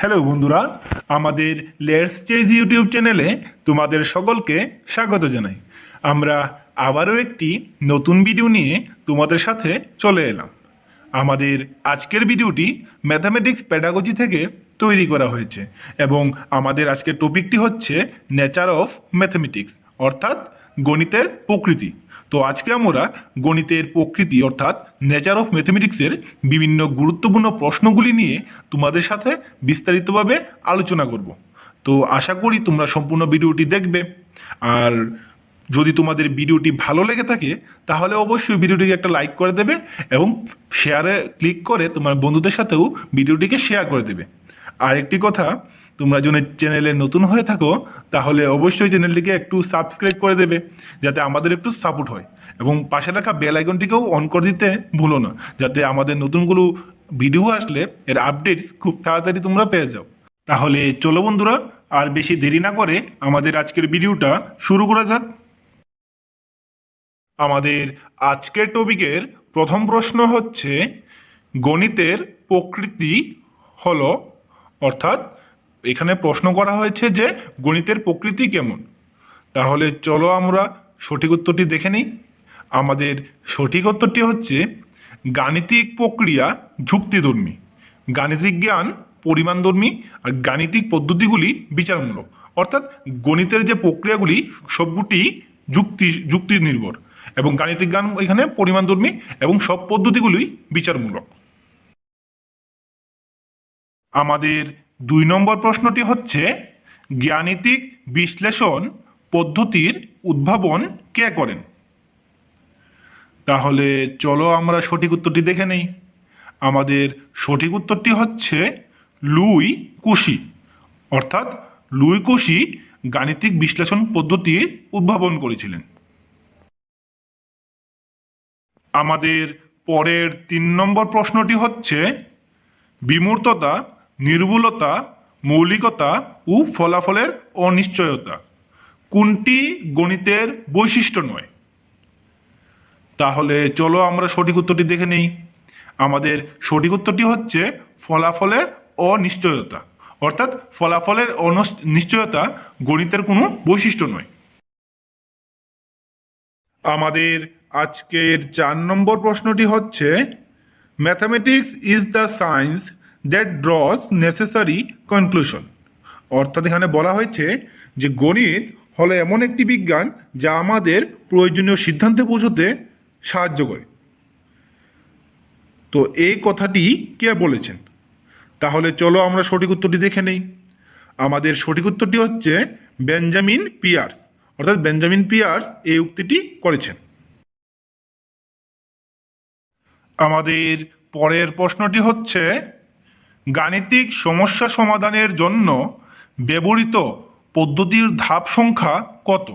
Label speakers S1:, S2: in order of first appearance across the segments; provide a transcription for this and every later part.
S1: Hello বন্ধুরা, আমাদের sChase YouTube চ্যানেলে তোমাদের সকলকে স্বাগত জানাই। আমরা আবারও একটি নতুন ভিডিও নিয়ে তোমাদের সাথে চলে এলাম। আমাদের আজকের ভিডিওটি ম্যাথামেটিক্স প্যাডাগজি থেকে তৈরি করা হয়েছে এবং আমাদের আজকের টপিকটি হচ্ছে নেচার অফ ম্যাথামেটিক্স, অর্থাৎ গণিতের প্রকৃতি। তো আজকে আমরা গণিতের প্রকৃতি অর্থাৎ নেচার অফ ম্যাথামেটিক্সের বিভিন্ন গুরুত্বপূর্ণ প্রশ্নগুলি নিয়ে তোমাদের সাথে বিস্তারিতভাবে আলোচনা করব। তো আশা করি তোমরা সম্পূর্ণ ভিডিওটি দেখবে। আর যদি তোমাদের ভিডিওটি ভালো লেগে থাকে তাহলে অবশ্যই ভিডিওটিকে একটা লাইক করে দেবে এবং শেয়ারে ক্লিক করে তোমার বন্ধুদের সাথেও ভিডিওটিকে শেয়ার করে দেবে। আর একটি কথা, তোমরা যদি চ্যানেলে নতুন হয়ে থাকো তাহলে অবশ্যই চ্যানেলটিকে একটু সাবস্ক্রাইব করে দেবে, যাতে আমাদের একটু সাপোর্ট হয়, এবং পাশে রাখা বেল আইকনটিকেও অন করে দিতে ভুলো না, যাতে আমাদের নতুনগুলো ভিডিও আসলে এর আপডেটস খুব তাড়াতাড়ি তোমরা পেয়ে যাও। তাহলে চলো বন্ধুরা, আর বেশি দেরি না করে আমাদের আজকের ভিডিওটা শুরু করা যাক। আমাদের আজকের টপিকের প্রথম প্রশ্ন হচ্ছে গণিতের প্রকৃতি হলো, অর্থাৎ এখানে প্রশ্ন করা হয়েছে যে গণিতের প্রকৃতি কেমন। তাহলে চলো আমরা সঠিক উত্তরটি দেখে নিই। আমাদের সঠিক উত্তরটি হচ্ছে গাণিতিক প্রক্রিয়া যুক্তিধর্মী, গাণিতিক জ্ঞান পরিমাণধর্মী, আর গাণিতিক পদ্ধতিগুলি বিচারমূলক। অর্থাৎ গণিতের যে প্রক্রিয়াগুলি সবগুটি যুক্তি নির্ভর, এবং গাণিতিক জ্ঞান এখানে পরিমাণধর্মী এবং সব পদ্ধতিগুলি বিচারমূলক। আমাদের 2 নম্বর প্রশ্নটি হচ্ছে গাণিতিক বিশ্লেষণ পদ্ধতির উদ্ভাবন কে করেন। তাহলে চলো আমরা সঠিক উত্তরটি দেখে নেই। আমাদের সঠিক উত্তরটি হচ্ছে লুই কুশি, অর্থাৎ লুই কুশি গাণিতিক বিশ্লেষণ পদ্ধতির উদ্ভাবন করেছিলেন। আমাদের পরের 3 নম্বর প্রশ্নটি হচ্ছে বিমূর্ততা, নির্ভুলতা, মৌলিকতা ও ফলাফলের অনিশ্চয়তা কোনটি গণিতের বৈশিষ্ট্য নয়। তাহলে চলো আমরা সঠিক উত্তরটি দেখে নেই। আমাদের সঠিক উত্তরটি হচ্ছে ফলাফলের অনিশ্চয়তা, অর্থাৎ ফলাফলের অনিশ্চয়তা গণিতের কোনো বৈশিষ্ট্য নয়। আমাদের আজকের 4 নম্বর প্রশ্নটি হচ্ছে mathematics is the science that draws necessary conclusion. অর্থাৎ এখানে বলা হয়েছে যে গণিত হলো এমন একটি বিজ্ঞান যা আমাদের প্রয়োজনীয় সিদ্ধান্তে পৌঁছতে সাহায্য করে। তো এই কথাটি কে বলেছেন? তাহলে চলো আমরা সঠিক উত্তরটি দেখে নেই। আমাদের সঠিক উত্তরটি হচ্ছে বেঞ্জামিন পিয়ার্স, অর্থাৎ বেঞ্জামিন পিয়ার্স এই উক্তিটি করেছেন। আমাদের পরের প্রশ্নটি হচ্ছে গাণিতিক সমস্যা সমাধানের জন্য ব্যবহৃত পদ্ধতির ধাপ সংখ্যা কত।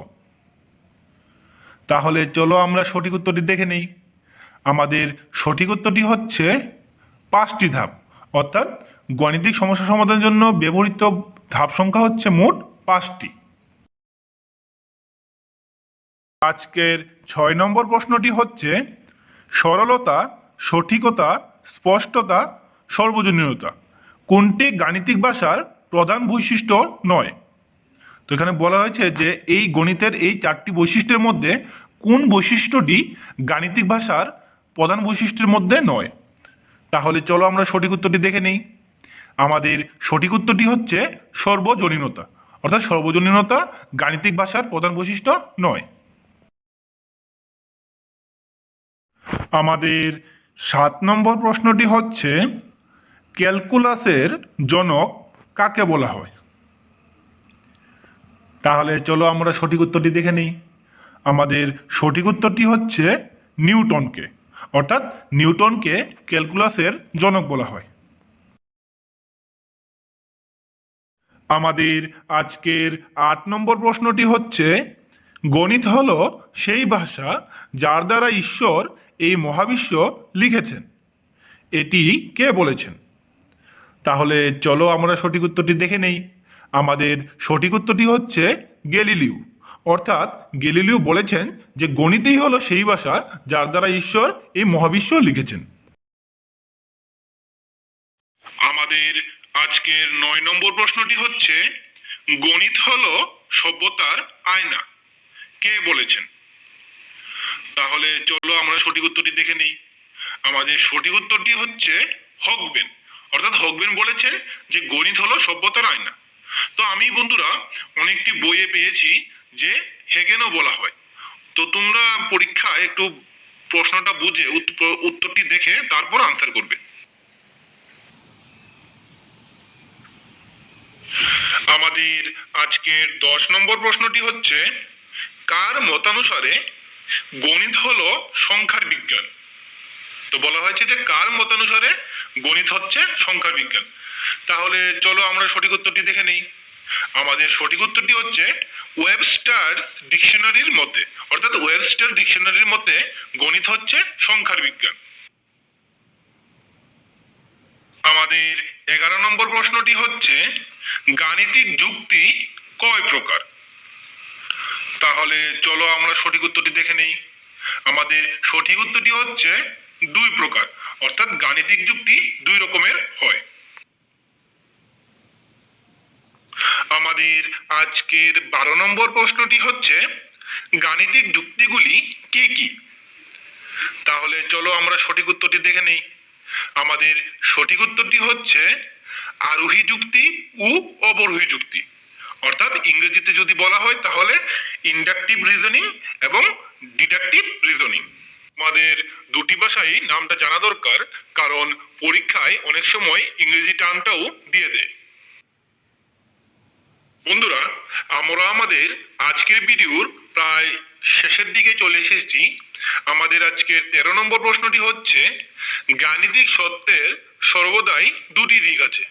S1: তাহলে চলো আমরা সঠিক উত্তরটি দেখে নেই। আমাদের সঠিক উত্তরটি হচ্ছে 5টি ধাপ, অর্থাৎ গাণিতিক সমস্যা সমাধানের জন্য ব্যবহৃত ধাপ সংখ্যা হচ্ছে মোট 5টি। আজকের 6 নম্বর প্রশ্নটি হচ্ছে সরলতা, সঠিকতা, স্পষ্টতা, সর্বজনীনতা কোনটি গাণিতিক ভাষার প্রধান বৈশিষ্ট্য নয়। তো এখানে বলা হয়েছে যে এই গণিতের এই 4টি বৈশিষ্ট্যের মধ্যে কোন বৈশিষ্ট্যটি গাণিতিক ভাষার প্রধান বৈশিষ্ট্যের মধ্যে নয়। তাহলে চলো আমরা সঠিক উত্তরটি দেখে নেই। আমাদের সঠিক উত্তরটি হচ্ছে সর্বজনীনতা, অর্থাৎ সর্বজনীনতা গাণিতিক ভাষার প্রধান বৈশিষ্ট্য নয়। আমাদের 7 নম্বর প্রশ্নটি হচ্ছে ক্যালকুলাসের জনক কাকে বলা হয়। তাহলে চলো আমরা সঠিক উত্তরটি দেখে নিই। আমাদের সঠিক উত্তরটি হচ্ছে নিউটনকে, অর্থাৎ নিউটনকে ক্যালকুলাসের জনক বলা হয়। আমাদের আজকের 8 নম্বর প্রশ্নটি হচ্ছে গণিত হলো সেই ভাষা যার দ্বারা ঈশ্বর এই মহাবিশ্ব লিখেছেন, এটি কে বলেছেন। তাহলে চলো আমরা সঠিক উত্তরটি দেখে নেই। আমাদের সঠিক উত্তরটি হচ্ছে গ্যালিলিও, অর্থাৎ গ্যালিলিও বলেছেন যে গণিতই হলো সেই ভাষা যার দ্বারা ঈশ্বর এই মহাবিশ্ব লিখেছেন। আমাদের আজকের 9 নম্বর প্রশ্নটি হচ্ছে, গণিত হলো সভ্যতার আয়না, কে বলেছেন? তাহলে চলো আমরা সঠিক উত্তরটি দেখে নিই। আমাদের সঠিক উত্তরটি হচ্ছে হগবেন। অর্থাৎ হগবেন বলেছেন যে গণিত হলো সভ্যতার আয়না। তো আমি বন্ধুরা অনেকটি বইয়ে পেয়েছি যে হেগেনও বলা হয়। তো তোমরা পরীক্ষায় একটু প্রশ্নটা বুঝে উত্তরটি দেখে তারপর আনসার করবে। আমাদের আজকের 10 নম্বর প্রশ্নটি হচ্ছে, কার মতানুসারে গণিত হলো সংখ্যার বিজ্ঞান? তো বলা হয়েছে যে কার মতানুসারে গণিত হচ্ছে সংখ্যার বিজ্ঞান। তাহলে চলো আমরা সঠিক উত্তরটি দেখে নেই। আমাদের সঠিক উত্তরটি হচ্ছে ওয়েবস্টার ডিকশনারির মতে, অর্থাৎ ওয়েবস্টার ডিকশনারির মতে গণিত হচ্ছে সংখ্যার বিজ্ঞান। আমাদের 11 নম্বর প্রশ্নটি হচ্ছে, গাণিতিক যুক্তি কয় প্রকার? তাহলে চলো আমরা সঠিক উত্তরটি দেখে নেই। আমাদের সঠিক উত্তরটি হচ্ছে 2 প্রকার, অর্থাৎ গাণিতিক যুক্তি 2 রকমের হয়। আমাদের আজকের 12 নম্বর প্রশ্নটি হচ্ছে, গাণিতিক যুক্তিগুলি কি কি? তাহলে চলো আমরা সঠিক উত্তরটি দেখে নেই। আমাদের সঠিক উত্তরটি হচ্ছে আরোহী যুক্তি ও অবরোহী যুক্তি, অর্থাৎ ইংরেজিতে যদি বলা হয় তাহলে ইন্ডাকটিভ রিজনিং এবং ডিডাকটিভ রিজনিং। আমাদের দুটি ভাষায় নামটা জানা দরকার, কারণ পরীক্ষায় অনেক সময় ইংরেজি টার্মটাও দিয়ে দেয়। বন্ধুরা, আমরা আমাদের আজকের ভিডিওর প্রায় শেষের দিকে চলে এসেছি। আমাদের আজকের 13 নম্বর প্রশ্নটি হচ্ছে, গাণিতিক সত্যের সর্বদাই 2টি দিক আছে,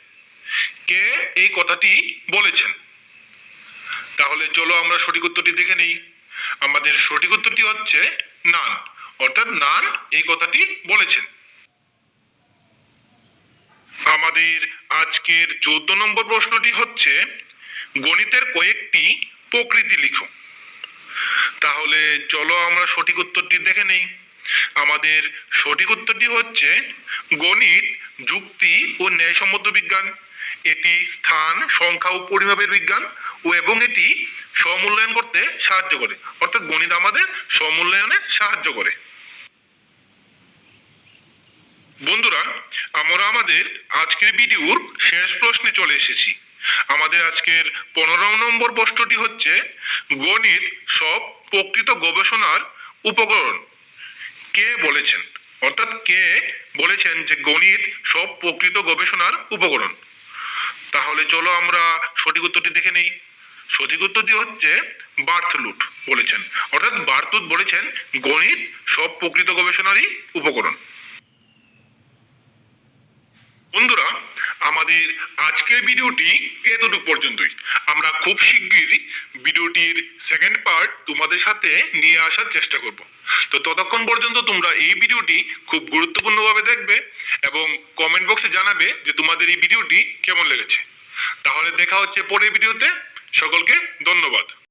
S1: কে এই কথাটি বলেছেন? তাহলে চলো আমরা সঠিক উত্তরটি দেখে নেই। আমাদের সঠিক উত্তরটি হচ্ছে নান, অর্থাৎ নান এই কথাটি বলেছেন। আমাদের আজকের 14 নম্বর প্রশ্নটি হচ্ছে, গণিতের কয়েকটি প্রকৃতি লিখো। তাহলে চলো আমরা সঠিক উত্তরটি দেখে নেই। আমাদের সঠিক উত্তরটি হচ্ছে গণিত যুক্তি ও ন্যায়সম্মত বিজ্ঞান। এটি স্থান, সংখ্যা ও পরিমাপের বিজ্ঞান এবং এটি স্বমূল্যায়ন করতে সাহায্য করে, অর্থাৎ গণিত আমাদের স্বমূল্যায়নে সাহায্য করে। বন্ধুরা, আমরা আমাদের আজকের ভিডিওর শেষ প্রশ্নে চলে এসেছি। আমাদের আজকের 15 নম্বর প্রশ্নটি হচ্ছে, গণিত সব প্রকৃত গবেষণার উপকরণ, কে বলেছেন? অর্থাৎ কে বলেছেন যে গণিত সব প্রকৃত গবেষণার উপকরণ? তাহলে চলো আমরা সঠিক উত্তরটি দেখে নেই। সঠিক উত্তরটি হচ্ছে বার্থলুট বলেছেন, অর্থাৎ বার্থলুট বলেছেন গণিত সব প্রকৃত গবেষণারই উপকরণ। বন্ধুরা, আমাদের আজকের ভিডিওটি এতটুকু পর্যন্তই। আমরা খুব শীঘ্রই ভিডিওটির সেকেন্ড পার্ট তোমাদের সাথে নিয়ে আসার চেষ্টা করব। তো ততক্ষণ পর্যন্ত তোমরা এই ভিডিওটি খুব গুরুত্বপূর্ণভাবে দেখবে এবং কমেন্ট বক্সে জানাবে যে তোমাদের এই ভিডিওটি কেমন লেগেছে। তাহলে দেখা হচ্ছে পরের ভিডিওতে। সকলকে ধন্যবাদ।